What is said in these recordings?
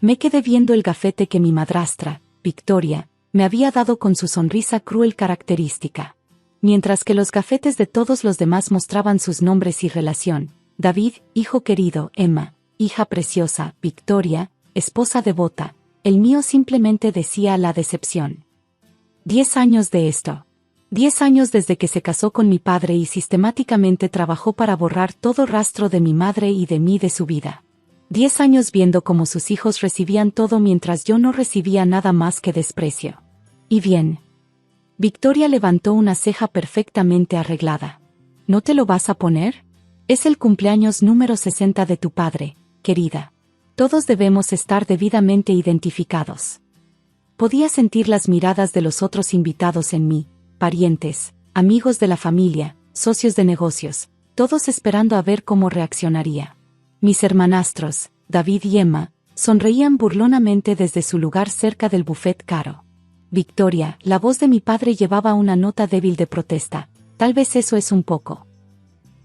Me quedé viendo el gafete que mi madrastra, Victoria, me había dado con su sonrisa cruel característica. Mientras que los gafetes de todos los demás mostraban sus nombres y relación: David, hijo querido; Emma, hija preciosa; Victoria, esposa devota. El mío simplemente decía la decepción. 10 años de esto. 10 años desde que se casó con mi padre y sistemáticamente trabajó para borrar todo rastro de mi madre y de mí de su vida. 10 años viendo cómo sus hijos recibían todo mientras yo no recibía nada más que desprecio. Y bien. Victoria levantó una ceja perfectamente arreglada. ¿No te lo vas a poner? Es el cumpleaños número 60 de tu padre, querida. Todos debemos estar debidamente identificados. Podía sentir las miradas de los otros invitados en mí, parientes, amigos de la familia, socios de negocios, todos esperando a ver cómo reaccionaría. Mis hermanastros, David y Emma, sonreían burlonamente desde su lugar cerca del buffet caro. Victoria, la voz de mi padre llevaba una nota débil de protesta. Tal vez eso es un poco.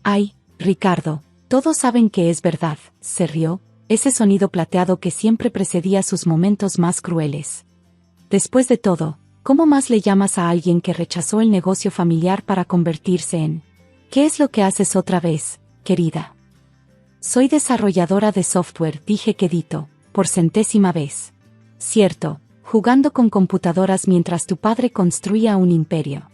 Ay, Ricardo, todos saben que es verdad, se rió, ese sonido plateado que siempre precedía sus momentos más crueles. Después de todo, ¿cómo más le llamas a alguien que rechazó el negocio familiar para convertirse en? ¿Qué es lo que haces otra vez, querida? Soy desarrolladora de software, dije quedito, por 100ª vez. Cierto, jugando con computadoras mientras tu padre construía un imperio.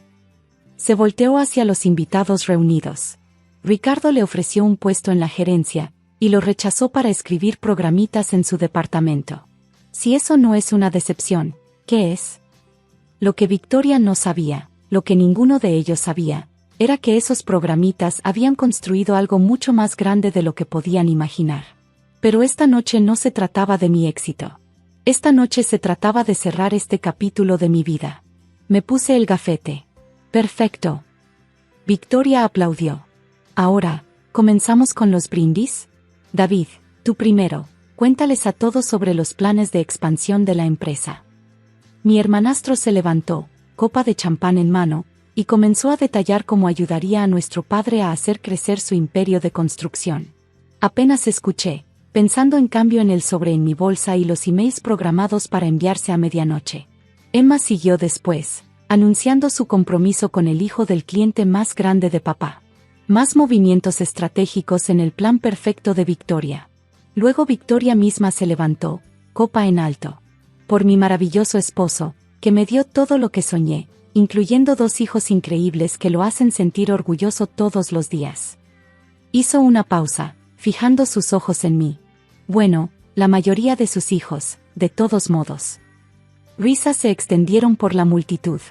Se volteó hacia los invitados reunidos. Ricardo le ofreció un puesto en la gerencia, y lo rechazó para escribir programitas en su departamento. Si eso no es una decepción, ¿qué es? Lo que Victoria no sabía, lo que ninguno de ellos sabía, era que esos programitas habían construido algo mucho más grande de lo que podían imaginar. Pero esta noche no se trataba de mi éxito. Esta noche se trataba de cerrar este capítulo de mi vida. Me puse el gafete. Perfecto. Victoria aplaudió. Ahora, ¿comenzamos con los brindis? David, tú primero, cuéntales a todos sobre los planes de expansión de la empresa. Mi hermanastro se levantó, copa de champán en mano, y comenzó a detallar cómo ayudaría a nuestro padre a hacer crecer su imperio de construcción. Apenas escuché, pensando en cambio en el sobre en mi bolsa y los emails programados para enviarse a medianoche. Emma siguió después, anunciando su compromiso con el hijo del cliente más grande de papá. Más movimientos estratégicos en el plan perfecto de Victoria. Luego Victoria misma se levantó, copa en alto. Por mi maravilloso esposo, que me dio todo lo que soñé, incluyendo 2 hijos increíbles que lo hacen sentir orgulloso todos los días. Hizo una pausa, fijando sus ojos en mí. Bueno, la mayoría de sus hijos, de todos modos. Risas se extendieron por la multitud.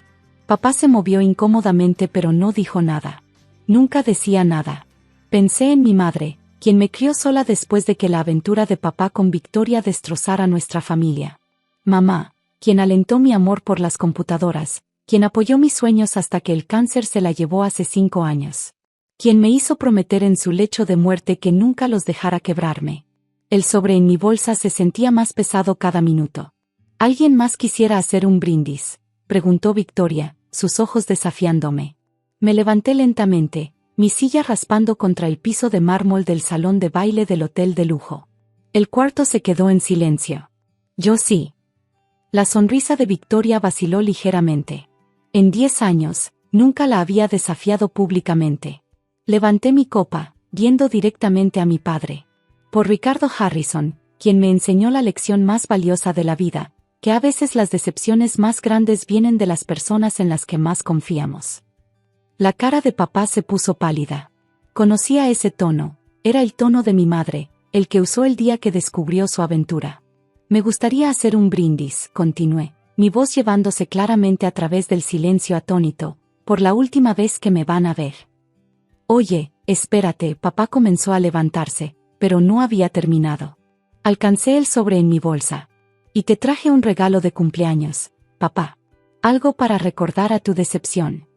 Papá se movió incómodamente pero no dijo nada. Nunca decía nada. Pensé en mi madre, quien me crió sola después de que la aventura de papá con Victoria destrozara nuestra familia. Mamá, quien alentó mi amor por las computadoras, quien apoyó mis sueños hasta que el cáncer se la llevó hace 5 años. Quien me hizo prometer en su lecho de muerte que nunca los dejara quebrarme. El sobre en mi bolsa se sentía más pesado cada minuto. ¿Alguien más quisiera hacer un brindis?, preguntó Victoria, sus ojos desafiándome. Me levanté lentamente, mi silla raspando contra el piso de mármol del salón de baile del hotel de lujo. El cuarto se quedó en silencio. Yo sí. La sonrisa de Victoria vaciló ligeramente. En 10 años, nunca la había desafiado públicamente. Levanté mi copa, viendo directamente a mi padre. Por Ricardo Harrison, quien me enseñó la lección más valiosa de la vida, que a veces las decepciones más grandes vienen de las personas en las que más confiamos. La cara de papá se puso pálida. Conocía ese tono, era el tono de mi madre, el que usó el día que descubrió su aventura. Me gustaría hacer un brindis, continué, mi voz llevándose claramente a través del silencio atónito, por la última vez que me van a ver. Oye, espérate, papá comenzó a levantarse, pero no había terminado. Alcancé el sobre en mi bolsa. Y te traje un regalo de cumpleaños, papá. Algo para recordar a tu decepción.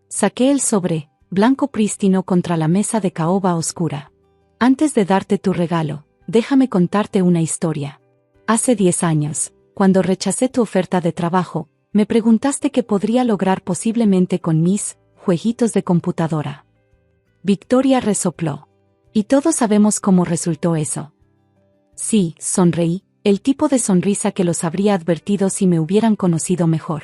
Saqué el sobre, blanco prístino contra la mesa de caoba oscura. Antes de darte tu regalo, déjame contarte una historia. Hace 10 años, cuando rechacé tu oferta de trabajo, me preguntaste qué podría lograr posiblemente con mis jueguitos de computadora. Victoria resopló. Y todos sabemos cómo resultó eso. Sí, sonreí, El tipo de sonrisa que los habría advertido si me hubieran conocido mejor.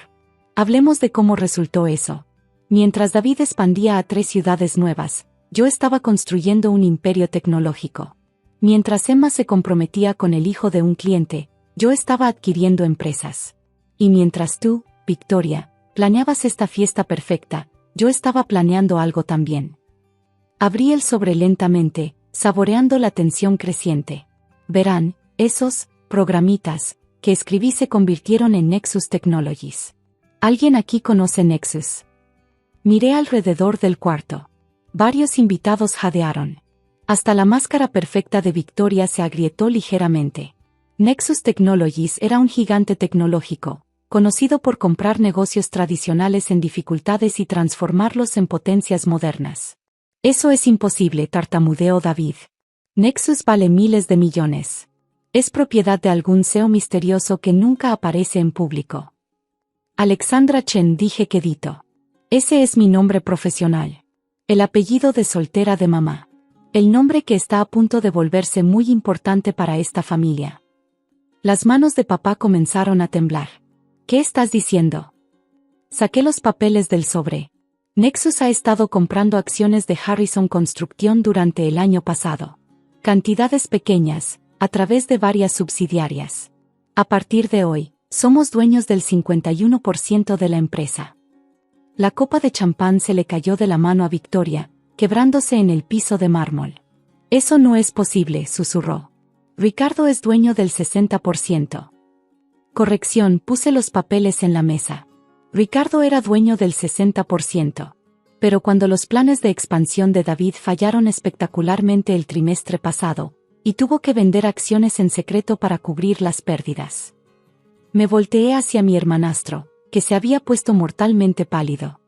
Hablemos de cómo resultó eso. Mientras David expandía a 3 ciudades nuevas, yo estaba construyendo un imperio tecnológico. Mientras Emma se comprometía con el hijo de un cliente, yo estaba adquiriendo empresas. Y mientras tú, Victoria, planeabas esta fiesta perfecta, yo estaba planeando algo también. Abrí el sobre lentamente, saboreando la tensión creciente. Verán, esos programitas que escribí se convirtieron en Nexus Technologies. ¿Alguien aquí conoce Nexus? Miré alrededor del cuarto. Varios invitados jadearon. Hasta la máscara perfecta de Victoria se agrietó ligeramente. Nexus Technologies era un gigante tecnológico, conocido por comprar negocios tradicionales en dificultades y transformarlos en potencias modernas. Eso es imposible, tartamudeó David. Nexus vale miles de millones. Es propiedad de algún CEO misterioso que nunca aparece en público. Alexandra Chen, dije quedito. Ese es mi nombre profesional. El apellido de soltera de mamá. El nombre que está a punto de volverse muy importante para esta familia. Las manos de papá comenzaron a temblar. ¿Qué estás diciendo? Saqué los papeles del sobre. Nexus ha estado comprando acciones de Harrison Construction durante el año pasado. Cantidades pequeñas, a través de varias subsidiarias. A partir de hoy, somos dueños del 51% de la empresa. La copa de champán se le cayó de la mano a Victoria, quebrándose en el piso de mármol. Eso no es posible, susurró. Ricardo es dueño del 60%. Corrección, puse los papeles en la mesa. Ricardo era dueño del 60%. Pero cuando los planes de expansión de David fallaron espectacularmente el trimestre pasado, y tuvo que vender acciones en secreto para cubrir las pérdidas. Me volteé hacia mi hermanastro, que se había puesto mortalmente pálido.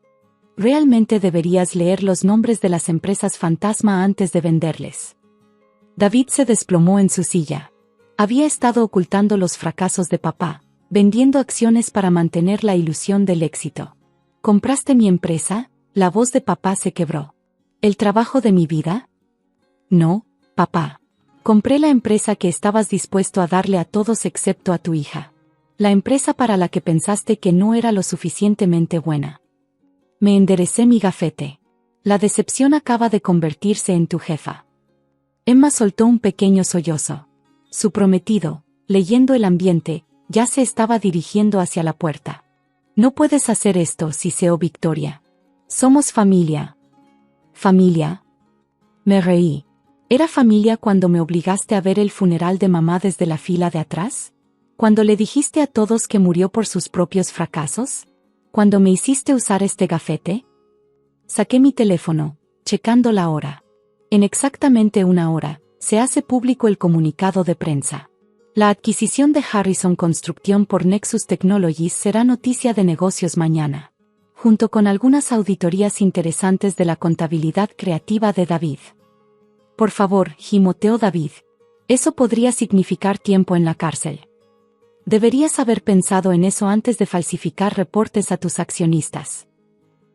Realmente deberías leer los nombres de las empresas fantasma antes de venderles. David se desplomó en su silla. Había estado ocultando los fracasos de papá, vendiendo acciones para mantener la ilusión del éxito. ¿Compraste mi empresa? La voz de papá se quebró. ¿El trabajo de mi vida? No, papá. Compré la empresa que estabas dispuesto a darle a todos excepto a tu hija. La empresa para la que pensaste que no era lo suficientemente buena. Me enderecé mi gafete. La decepción acaba de convertirse en tu jefa. Emma soltó un pequeño sollozo. Su prometido, leyendo el ambiente, ya se estaba dirigiendo hacia la puerta. No puedes hacer esto, siseó Victoria. Somos familia. ¿Familia? Me reí. ¿Era familia cuando me obligaste a ver el funeral de mamá desde la fila de atrás? ¿Cuando le dijiste a todos que murió por sus propios fracasos? ¿Cuando me hiciste usar este gafete? Saqué mi teléfono, checando la hora. En exactamente una hora, se hace público el comunicado de prensa. La adquisición de Harrison Construction por Nexus Technologies será noticia de negocios mañana, junto con algunas auditorías interesantes de la contabilidad creativa de David. Por favor, gimoteó David. Eso podría significar tiempo en la cárcel. Deberías haber pensado en eso antes de falsificar reportes a tus accionistas.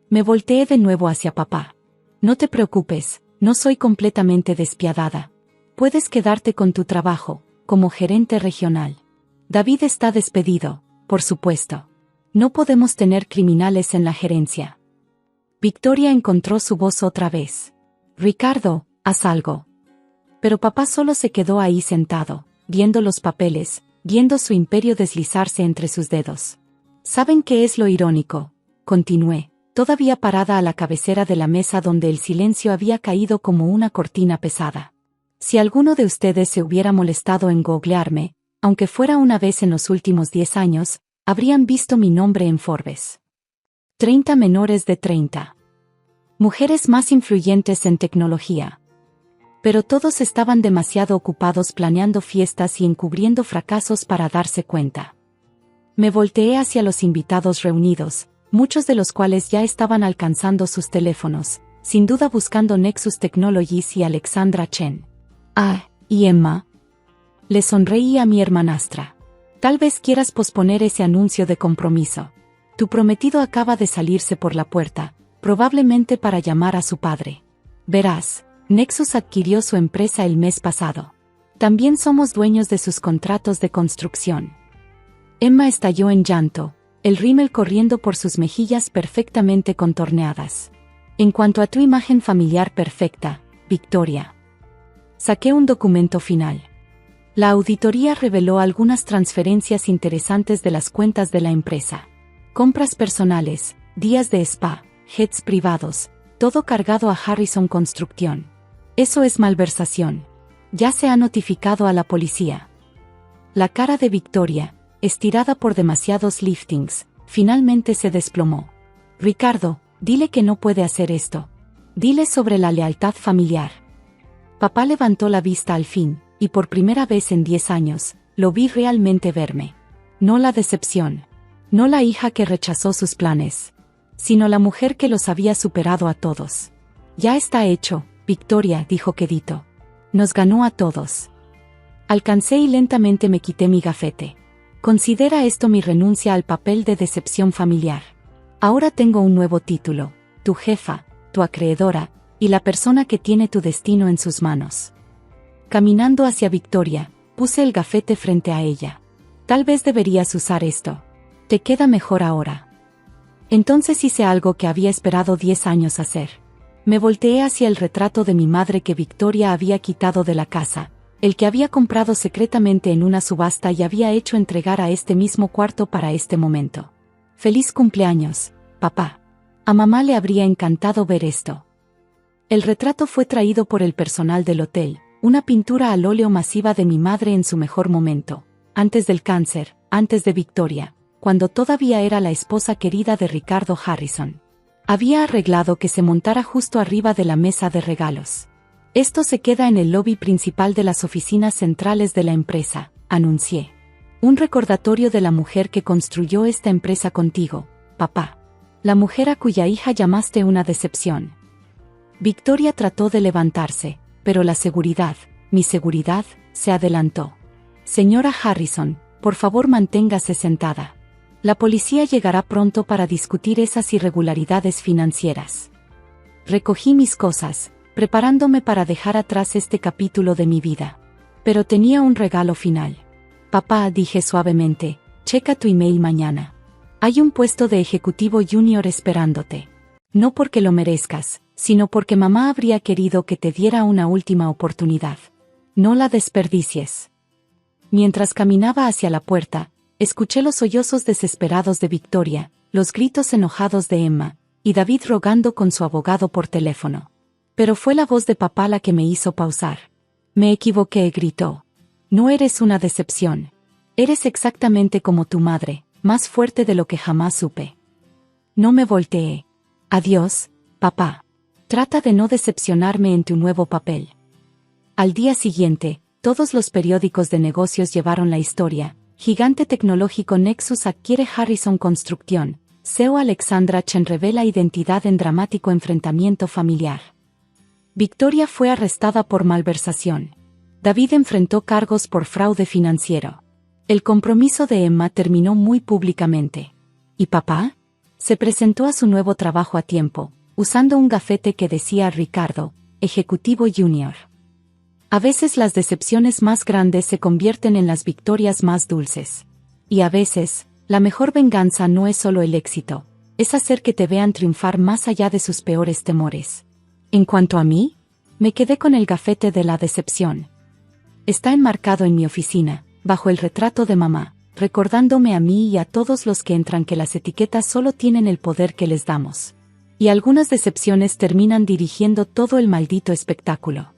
Me volteé de nuevo hacia papá. No te preocupes, no soy completamente despiadada. Puedes quedarte con tu trabajo, como gerente regional. David está despedido, por supuesto. No podemos tener criminales en la gerencia. Victoria encontró su voz otra vez. Ricardo, haz algo. Pero papá solo se quedó ahí sentado, viendo los papeles, viendo su imperio deslizarse entre sus dedos. ¿Saben qué es lo irónico? Continué, todavía parada a la cabecera de la mesa donde el silencio había caído como una cortina pesada. Si alguno de ustedes se hubiera molestado en googlearme, aunque fuera una vez en los últimos 10 años, habrían visto mi nombre en Forbes. 30 menores de 30. Mujeres más influyentes en tecnología. Pero todos estaban demasiado ocupados planeando fiestas y encubriendo fracasos para darse cuenta. Me volteé hacia los invitados reunidos, muchos de los cuales ya estaban alcanzando sus teléfonos, sin duda buscando Nexus Technologies y Alexandra Chen. Ah, y Emma. Le sonreí a mi hermanastra. Tal vez quieras posponer ese anuncio de compromiso. Tu prometido acaba de salirse por la puerta, probablemente para llamar a su padre. Verás, Nexus adquirió su empresa el mes pasado. También somos dueños de sus contratos de construcción. Emma estalló en llanto, el rímel corriendo por sus mejillas perfectamente contorneadas. En cuanto a tu imagen familiar perfecta, Victoria. Saqué un documento final. La auditoría reveló algunas transferencias interesantes de las cuentas de la empresa. Compras personales, días de spa, jets privados, todo cargado a Harrison Construcción. Eso es malversación. Ya se ha notificado a la policía. La cara de Victoria, estirada por demasiados liftings, finalmente se desplomó. Ricardo, dile que no puede hacer esto. Dile sobre la lealtad familiar. Papá levantó la vista al fin, y por primera vez en 10 años, lo vi realmente verme. No la decepción. No la hija que rechazó sus planes. Sino la mujer que los había superado a todos. Ya está hecho, Victoria, dijo quedito. Nos ganó a todos. Alcancé y lentamente me quité mi gafete. Considera esto mi renuncia al papel de decepción familiar. Ahora tengo un nuevo título, tu jefa, tu acreedora, y la persona que tiene tu destino en sus manos. Caminando hacia Victoria, puse el gafete frente a ella. Tal vez deberías usar esto. Te queda mejor ahora. Entonces hice algo que había esperado 10 años hacer. Me volteé hacia el retrato de mi madre que Victoria había quitado de la casa, el que había comprado secretamente en una subasta y había hecho entregar a este mismo cuarto para este momento. Feliz cumpleaños, papá. A mamá le habría encantado ver esto. El retrato fue traído por el personal del hotel, una pintura al óleo masiva de mi madre en su mejor momento, antes del cáncer, antes de Victoria, cuando todavía era la esposa querida de Ricardo Harrison. Había arreglado que se montara justo arriba de la mesa de regalos. Esto se queda en el lobby principal de las oficinas centrales de la empresa, anuncié. Un recordatorio de la mujer que construyó esta empresa contigo, papá. La mujer a cuya hija llamaste una decepción. Victoria trató de levantarse, pero la seguridad, mi seguridad, se adelantó. Señora Harrison, por favor manténgase sentada. La policía llegará pronto para discutir esas irregularidades financieras. Recogí mis cosas, preparándome para dejar atrás este capítulo de mi vida. Pero tenía un regalo final. Papá, dije suavemente, checa tu email mañana. Hay un puesto de ejecutivo junior esperándote. No porque lo merezcas, sino porque mamá habría querido que te diera una última oportunidad. No la desperdicies. Mientras caminaba hacia la puerta, escuché los sollozos desesperados de Victoria, los gritos enojados de Emma, y David rogando con su abogado por teléfono. Pero fue la voz de papá la que me hizo pausar. Me equivoqué, gritó. No eres una decepción. Eres exactamente como tu madre, más fuerte de lo que jamás supe. No me volteé. Adiós, papá. Trata de no decepcionarme en tu nuevo papel. Al día siguiente, todos los periódicos de negocios llevaron la historia. Gigante tecnológico Nexus adquiere Harrison Construcción. CEO Alexandra Chen revela identidad en dramático enfrentamiento familiar. Victoria fue arrestada por malversación. David enfrentó cargos por fraude financiero. El compromiso de Emma terminó muy públicamente. ¿Y papá? Se presentó a su nuevo trabajo a tiempo, usando un gafete que decía Ricardo, Ejecutivo Junior. A veces las decepciones más grandes se convierten en las victorias más dulces. Y a veces, la mejor venganza no es solo el éxito, es hacer que te vean triunfar más allá de sus peores temores. En cuanto a mí, me quedé con el gafete de la decepción. Está enmarcado en mi oficina, bajo el retrato de mamá, recordándome a mí y a todos los que entran que las etiquetas solo tienen el poder que les damos. Y algunas decepciones terminan dirigiendo todo el maldito espectáculo.